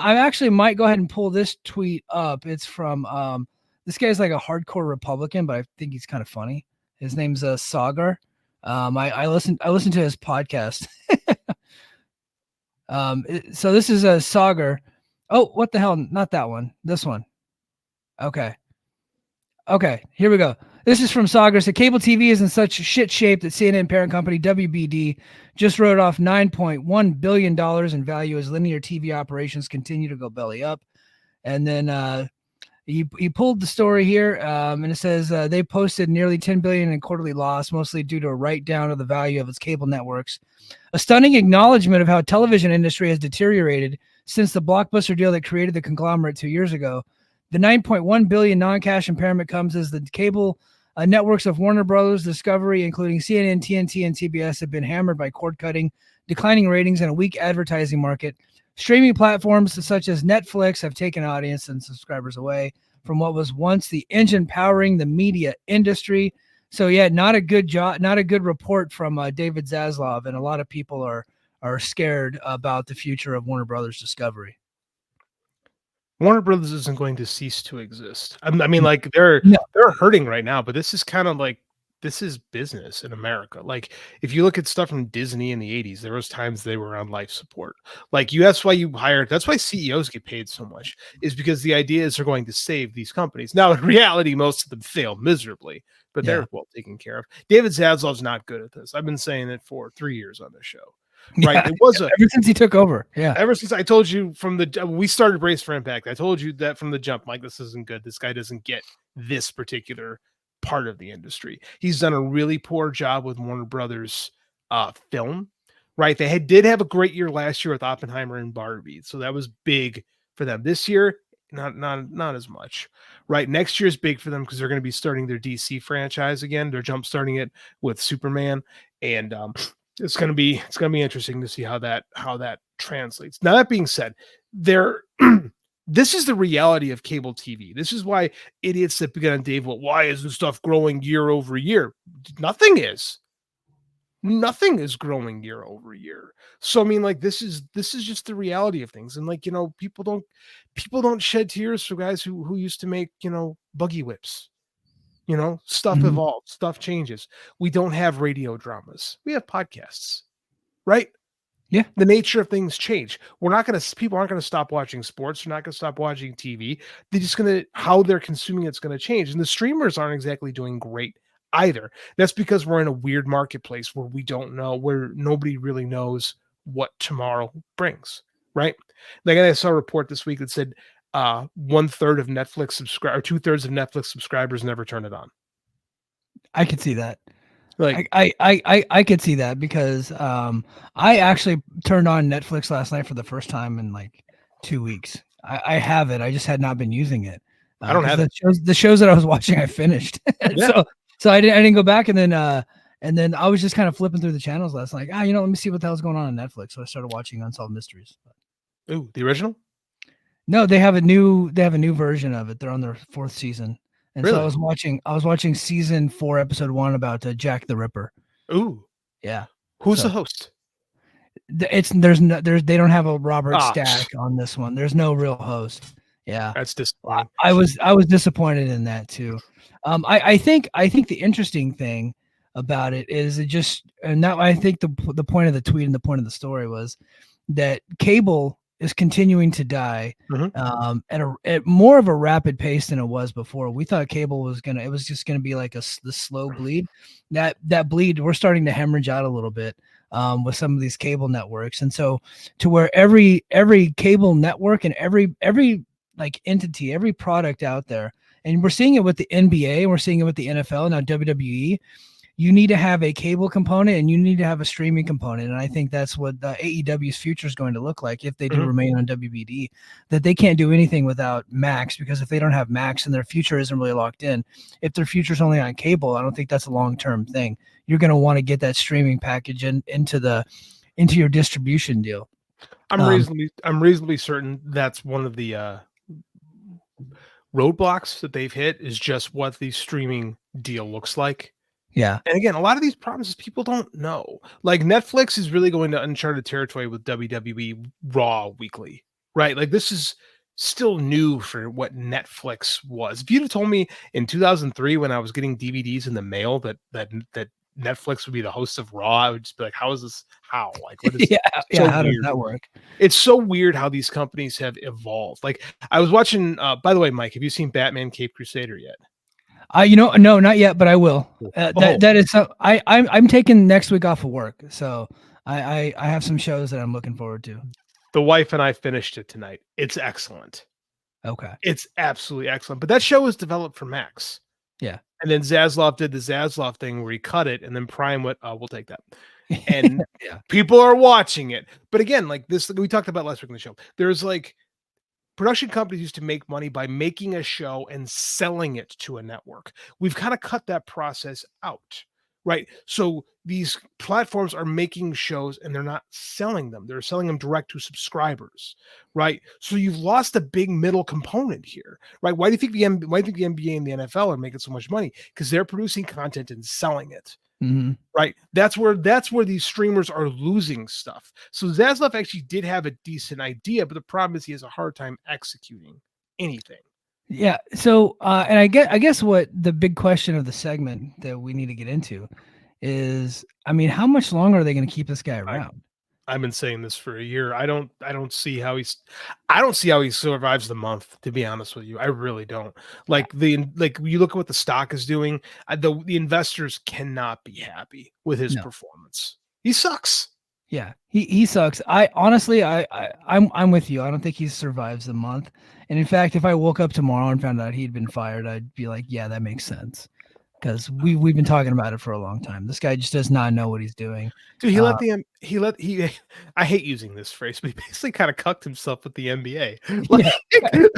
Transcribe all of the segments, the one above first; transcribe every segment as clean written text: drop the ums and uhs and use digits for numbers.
I actually might go ahead and pull this tweet up. It's from this guy's like a hardcore Republican, but I think he's kind of funny. His name's Sagar. I listened to his podcast. So this is a Sagar. Oh, what the hell? Not that one. This one. Okay, here we go. This is from Sagar. So cable TV is in such shit shape that CNN parent company WBD just wrote off $9.1 billion in value as linear TV operations continue to go belly up. And then he pulled the story here, and it says they posted nearly $10 billion in quarterly loss, mostly due to a write-down of the value of its cable networks. A stunning acknowledgement of how television industry has deteriorated since the blockbuster deal that created the conglomerate 2 years ago. The $9.1 billion non-cash impairment comes as the cable networks of Warner Brothers Discovery, including CNN, TNT, and TBS, have been hammered by cord-cutting, declining ratings, and a weak advertising market. Streaming platforms such as Netflix have taken audience and subscribers away from what was once the engine powering the media industry. So yeah, not a good job, not a good report from David Zaslav, and a lot of people are scared about the future of Warner Brothers Discovery. Warner Brothers isn't going to cease to exist. I mean, like they're hurting right now, but this is kind of like, this is business in America. Like if you look at stuff from Disney in the 80s, there was times they were on life support. Like that's why CEOs get paid so much, is because the idea is they're going to save these companies. Now in reality, most of them fail miserably, but they're well taken care of. David Zaslav's not good at this. I've been saying it for 3 years on this show. Right. It was ever since he took over. Yeah. Ever since I told you we started Brace for Impact, I told you that from the jump, like, this isn't good. This guy doesn't get this particular part of the industry. He's done a really poor job with Warner Brothers film. Right. They did have a great year last year with Oppenheimer and Barbie. So that was big for them. This year, not as much. Right. Next year is big for them because they're going to be starting their DC franchise again. They're jump starting it with Superman, and it's going to be interesting to see how that translates. Now, that being said, this is the reality of cable TV. This is why idiots that begin on Dave, well, why isn't stuff growing year over year? Nothing is growing year over year. So I mean, like, this is just the reality of things. And like, you know, people don't shed tears for guys who used to make, you know, buggy whips. You know, stuff evolves, stuff changes. We don't have radio dramas. We have podcasts, right? Yeah. The nature of things change. People aren't going to stop watching sports. They're not going to stop watching TV. They're just how they're consuming it's going to change. And the streamers aren't exactly doing great either. That's because we're in a weird marketplace where we don't know, where nobody really knows what tomorrow brings, right? Like, I saw a report this week that said 1/3 of Netflix subscribers, 2/3 of Netflix subscribers never turn it on. I could see that. Like I could see that because I actually turned on Netflix last night for the first time in like 2 weeks. I have it. I just had not been using it. I don't have the shows that I was watching. I finished. So I didn't go back, and then I was just kind of flipping through the channels last night. Let me see what the hell's going on Netflix. So I started watching Unsolved Mysteries. Ooh, the original? No, they have a new version of it. They're on their 4th season. And really? So I was watching season 4, episode 1 about Jack the Ripper. Ooh. Yeah. Who's the host? They don't have a Robert Stack on this one. There's no real host. Yeah. That's disappointing. I was disappointed in that too. I think the interesting thing about it is I think the point of the tweet and the point of the story was that cable is continuing to die at more of a rapid pace than it was before. We thought cable was just gonna be like the slow bleed. That bleed, we're starting to hemorrhage out a little bit with some of these cable networks, and so to where every cable network and every like entity, every product out there, and we're seeing it with the NBA, and we're seeing it with the NFL, now WWE. You need to have a cable component and you need to have a streaming component. And I think that's what the AEW's future is going to look like if they do remain on WBD, that they can't do anything without Max, because if they don't have Max and their future isn't really locked in, if their future is only on cable, I don't think that's a long-term thing. You're going to want to get that streaming package into your distribution deal. I'm reasonably certain that's one of the roadblocks that they've hit, is just what the streaming deal looks like. Yeah. And again, a lot of these promises people don't know. Like, Netflix is really going to uncharted territory with WWE Raw weekly. right? Like this is still new for what Netflix was. If you'd have told me in 2003 when I was getting DVDs in the mail that Netflix would be the host of Raw, I would just be like, how is this? How? Like, what is Yeah, so how does weird? that work? It's so weird how these companies have evolved. Like I was watching, by the way, Mike, have you seen Batman Cape Crusader yet? No, not yet, but I will. Oh, That is so. I'm taking next week off of work, so I have some shows that I'm looking forward to. the wife and I finished it tonight. It's excellent. Okay. It's absolutely excellent. But that show was developed for Max. Yeah. And then Zaslav did the Zaslav thing where he cut it, and then Prime went, we'll take that. And Yeah. people are watching it. But again, like this, we talked about last week on the show. There's like production companies used to make money by making a show and selling it to a network. We've kind of cut that process out, right? So these platforms are making shows and they're not selling them. They're selling them direct to subscribers, right? So you've lost a big middle component here, right? Why do you think the NBA and the NFL are making so much money? Because they're producing content and selling it. Mm-hmm. Right. That's where these streamers are losing stuff. So Zaslav actually did have a decent idea, but the problem is he has a hard time executing anything. Yeah. So, and I guess what the big question of the segment that we need to get into is, I mean, how much longer are they going to keep this guy around? I've been saying this for a year. I don't see how he survives the month, to be honest with you. I really don't. Like you look at what the stock is doing, the investors cannot be happy with his performance. He sucks. Yeah, he sucks. I'm with you. I don't think he survives the month. And in fact, if I woke up tomorrow and found out he'd been fired, I'd be like, yeah, that makes sense. Because we've been talking about it for a long time. This guy just does not know what he's doing. Dude, I hate using this phrase, but he basically kind of cucked himself with the NBA. Like,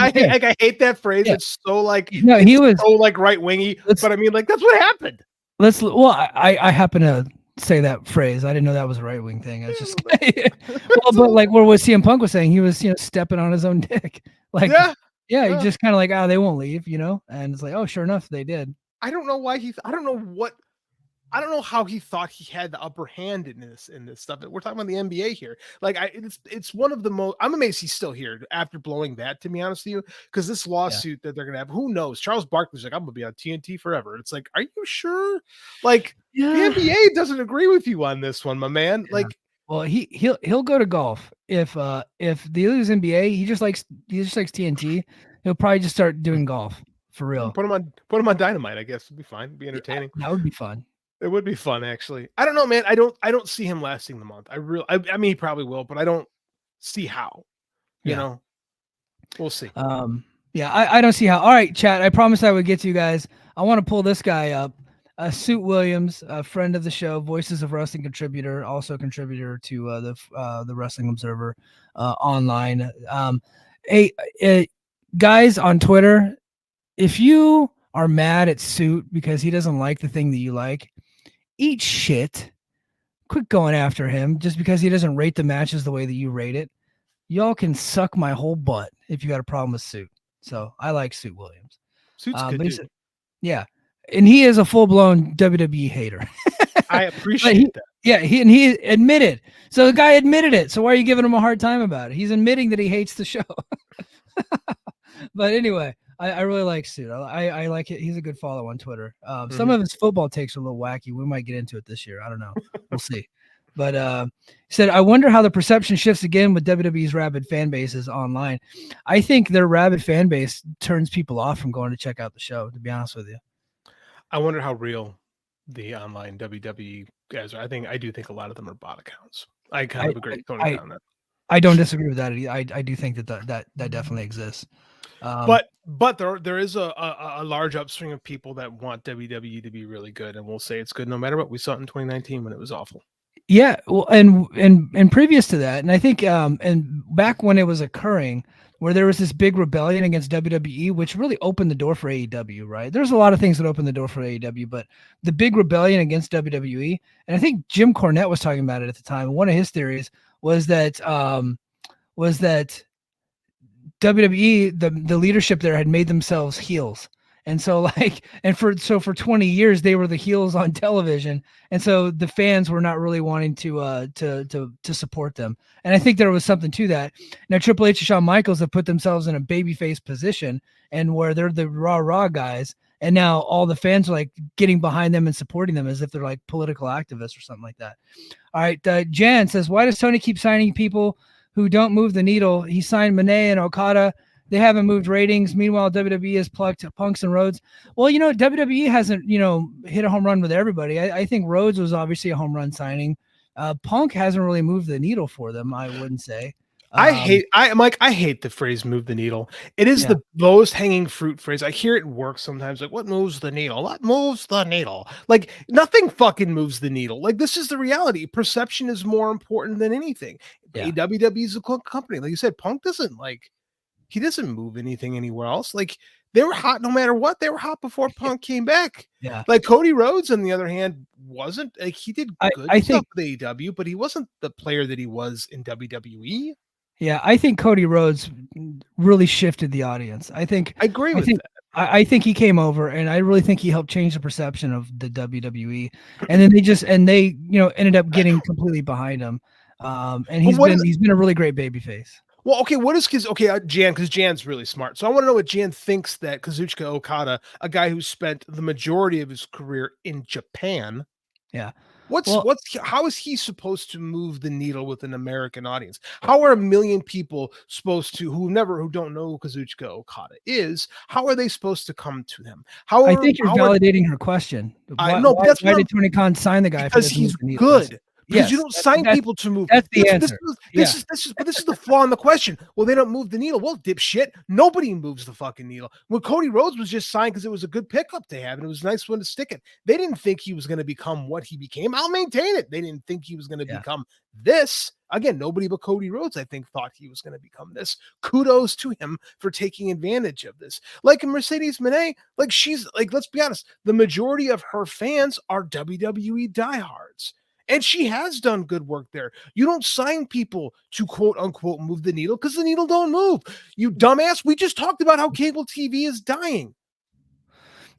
I hate that phrase. Yeah. It's so like so like right wingy, but I mean, like that's what happened. I happen to say that phrase. I didn't know that was a right wing thing. I was just but like what CM Punk was saying, he was stepping on his own dick. Like he just kind of like, they won't leave, and it's like, oh, sure enough, they did. I don't know why I don't know how he thought he had the upper hand in this stuff. We're talking about the NBA here. Like it's one of the most. I'm amazed he's still here after blowing that. To be honest with you, because this lawsuit that they're gonna have, who knows? Charles Barkley's like, I'm gonna be on TNT forever. It's like, are you sure? Like the NBA doesn't agree with you on this one, my man. Yeah. Like, well, he'll go to golf if they lose NBA. He just likes TNT. He'll probably just start doing golf. For real. Put him on Dynamite, I guess. It'd be fine. It'd be entertaining. Yeah, that would be fun. It would be fun, actually. I don't know, man. I don't see him lasting the month. I mean, he probably will, but I don't see how. You know, we'll see. I don't see how. All right, chat. I promised I would get to you guys. I want to pull this guy up. Suit Williams, a friend of the show, Voices of Wrestling contributor, also contributor to the Wrestling Observer online. Guys on Twitter, if you are mad at Suit because he doesn't like the thing that you like, eat shit. Quit going after him just because he doesn't rate the matches the way that you rate it. Y'all can suck my whole butt if you got a problem with Suit. So I like Suit Williams. Suit's good, dude. Yeah. And he is a full-blown WWE hater. I appreciate that. Yeah, he admitted. So the guy admitted it. So why are you giving him a hard time about it? He's admitting that he hates the show. But anyway, I really like Suit. I like it. He's a good follow on Twitter. Some of his football takes are a little wacky. We might get into it this year. I don't know. We'll see. But he said, I wonder how the perception shifts again with WWE's rabid fan bases online. I think their rabid fan base turns people off from going to check out the show, to be honest with you. I wonder how real the online WWE guys are. I do think a lot of them are bot accounts. I kind of agree with Tony on that. I don't disagree with that. I do think that definitely exists. But there is a large upswing of people that want WWE to be really good, and we'll say it's good no matter what. We saw it in 2019 when it was awful. Yeah, well, and previous to that, and I think and back when it was occurring, where there was this big rebellion against WWE, which really opened the door for AEW, right? There's a lot of things that opened the door for AEW, but the big rebellion against WWE, and I think Jim Cornette was talking about it at the time. One of his theories was that WWE, the leadership there had made themselves heels, And so like, and for 20 years they were the heels on television, and so the fans were not really wanting to support them. And I think there was something to that. Now Triple H and Shawn Michaels have put themselves in a babyface position, and where they're the raw guys, and now all the fans are like getting behind them and supporting them as if they're like political activists or something like that. All right, Jan says, why does Tony keep signing people who don't move the needle? He signed Monet and Okada. They haven't moved ratings. Meanwhile, WWE has plucked Punks and Rhodes. Well, WWE hasn't, hit a home run with everybody. I think Rhodes was obviously a home run signing. Punk hasn't really moved the needle for them, I wouldn't say. I hate the phrase "move the needle." It is the lowest hanging fruit phrase. I hear it work sometimes. Like, what moves the needle? What moves the needle? Like, nothing fucking moves the needle. Like, this is the reality. Perception is more important than anything. Yeah. WWE is a company. Like you said, Punk doesn't he doesn't move anything anywhere else. Like, they were hot no matter what. They were hot before Punk came back. Yeah. Like Cody Rhodes, on the other hand, wasn't like he did good I stuff think with AEW, but he wasn't the player that he was in WWE. Yeah, I think Cody Rhodes really shifted the audience. I agree with that. I think he came over, and I really think he helped change the perception of the WWE. And then they ended up getting completely behind him. And he's been a really great babyface. Well, okay, Jan, because Jan's really smart. So I want to know what Jan thinks that Kazuchika Okada, a guy who spent the majority of his career in Japan, how is he supposed to move the needle with an American audience? How are a million people supposed to who don't know who Kazuchika Okada is? How are they supposed to come to him? I think you're validating her question. Why did Tony Khan sign the guy? Because he's good. Because you don't sign people to move. That's the answer. This is the flaw in the question. Well, they don't move the needle. Well, dipshit, nobody moves the fucking needle. When Cody Rhodes was just signed because it was a good pickup to have, and it was a nice one to stick it. They didn't think he was going to become what he became. I'll maintain it. They didn't think he was going to become this. Again, nobody but Cody Rhodes, I think, thought he was going to become this. Kudos to him for taking advantage of this. Like Mercedes Moné, let's be honest, the majority of her fans are WWE diehards. And she has done good work there. You don't sign people to quote unquote move the needle because the needle don't move. You dumbass. We just talked about how cable TV is dying.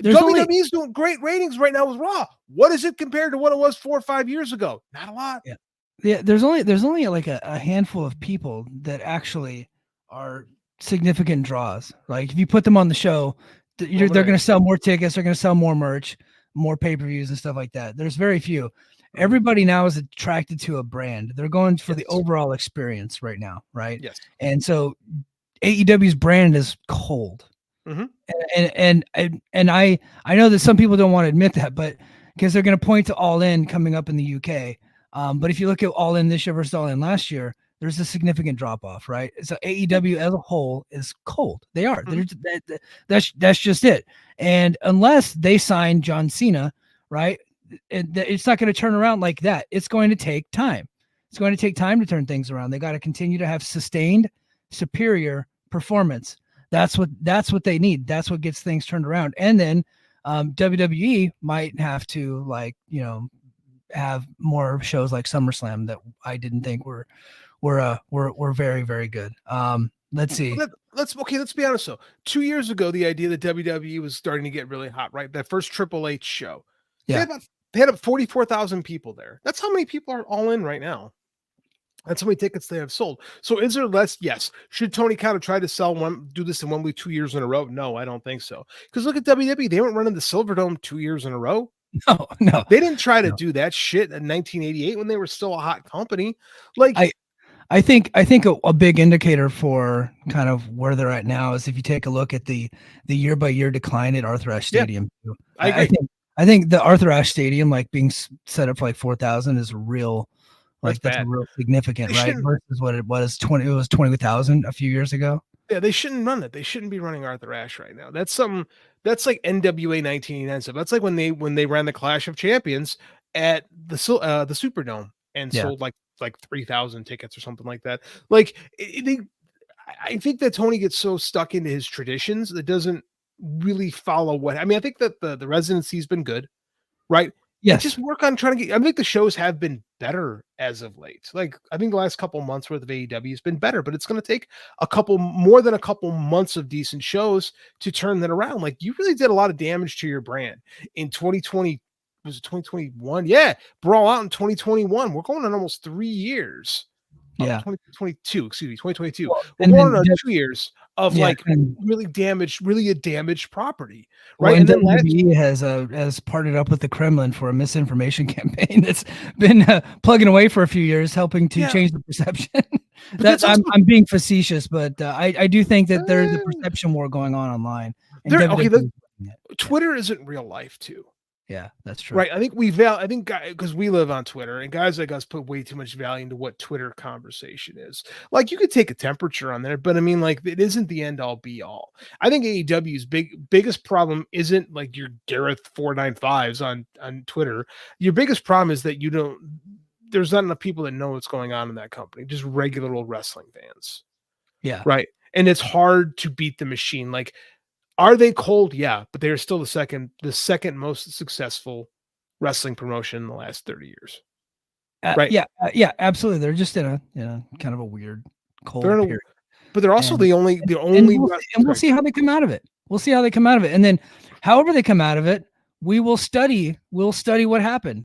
WWE's doing great ratings right now with Raw. What is it compared to what it was 4 or 5 years ago? Not a lot. Yeah. There's only like a handful of people that actually are significant draws. Like if you put them on the show, they're going to sell more tickets. They're going to sell more merch, more pay-per-views and stuff like that. There's very few. Everybody now is attracted to a brand. They're going for the overall experience right now, right? Yes. And so AEW's brand is cold. Mm-hmm. And I know that some people don't want to admit that, but because they're going to point to All In coming up in the UK. But if you look at All In this year versus All In last year, there's a significant drop off, right? So AEW as a whole is cold. They are. Mm-hmm. That's just it. And unless they sign John Cena, right? It's not going to turn around like that. It's going to take time. It's going to take time to turn things around. They got to continue to have sustained, superior performance. That's what they need. That's what gets things turned around. And then WWE might have to have more shows like SummerSlam that I didn't think were very, very good. Let's see. Let's be honest though. 2 years ago, the idea that WWE was starting to get really hot, right? That first Triple H show. Yeah. They had 44,000 people there. That's how many people are All In right now. That's how many tickets they have sold. So is there less? Yes. Should Tony kind of try to do this in 1 week, 2 years in a row? No, I don't think so. Because look at WWE. They weren't running the Silverdome 2 years in a row. No. They didn't try to do that shit in 1988 when they were still a hot company. I think a big indicator for kind of where they're at now is if you take a look at the year by year decline at Arthur Ashe Stadium. Yeah, I think the Arthur Ashe Stadium, like being set up for like 4,000 is real, that's real significant, right? Versus what it was 20,000 a few years ago. Yeah, they shouldn't run it. They shouldn't be running Arthur Ashe right now. That's like NWA 1989 stuff. That's like when they ran the Clash of Champions at the Superdome and sold like 3,000 tickets or something like that. I think that Tony gets so stuck into his traditions that doesn't really follow I think that the residency's been good, right? and just Yes. work on trying to get. I think the shows have been better as of late. Like I think the last couple months worth of AEW has been better, but it's going to take more than a couple months of decent shows to turn that around. Like you really did a lot of damage to your brand in 2020. Was it 2021? Yeah, Brawl Out in 2021. We're going on almost 3 years. Yeah. 2022, excuse me, 2022. Well, We're and going then on 2 years of yeah, like and really a damaged property, well, right? and And then last WWE has partnered up with the Kremlin for a misinformation campaign that's been plugging away for a few years, helping to yeah, change the perception. but That that's also I'm being facetious, but I do think that there's a perception war going on online, and there. WWE Okay, is doing it. Twitter isn't real life too. Yeah, that's true. Right. I think because we live on Twitter and guys like us put way too much value into what Twitter conversation is. Like you could take a temperature on there, but I mean, like it isn't the end all be all. I think AEW's biggest problem isn't like your Gareth 495s on Twitter. Your biggest problem is that there's not enough people that know what's going on in that company, just regular old wrestling fans. Yeah. Right. And it's hard to beat the machine. Like, are they cold? Yeah, but they are still the second most successful wrestling promotion in the last 30 years. Right. Yeah, absolutely. They're just in a kind of a weird cold period. But they're also And the only we'll see how they come out of it. We'll see how they come out of it. And then however they come out of it, we'll study what happened.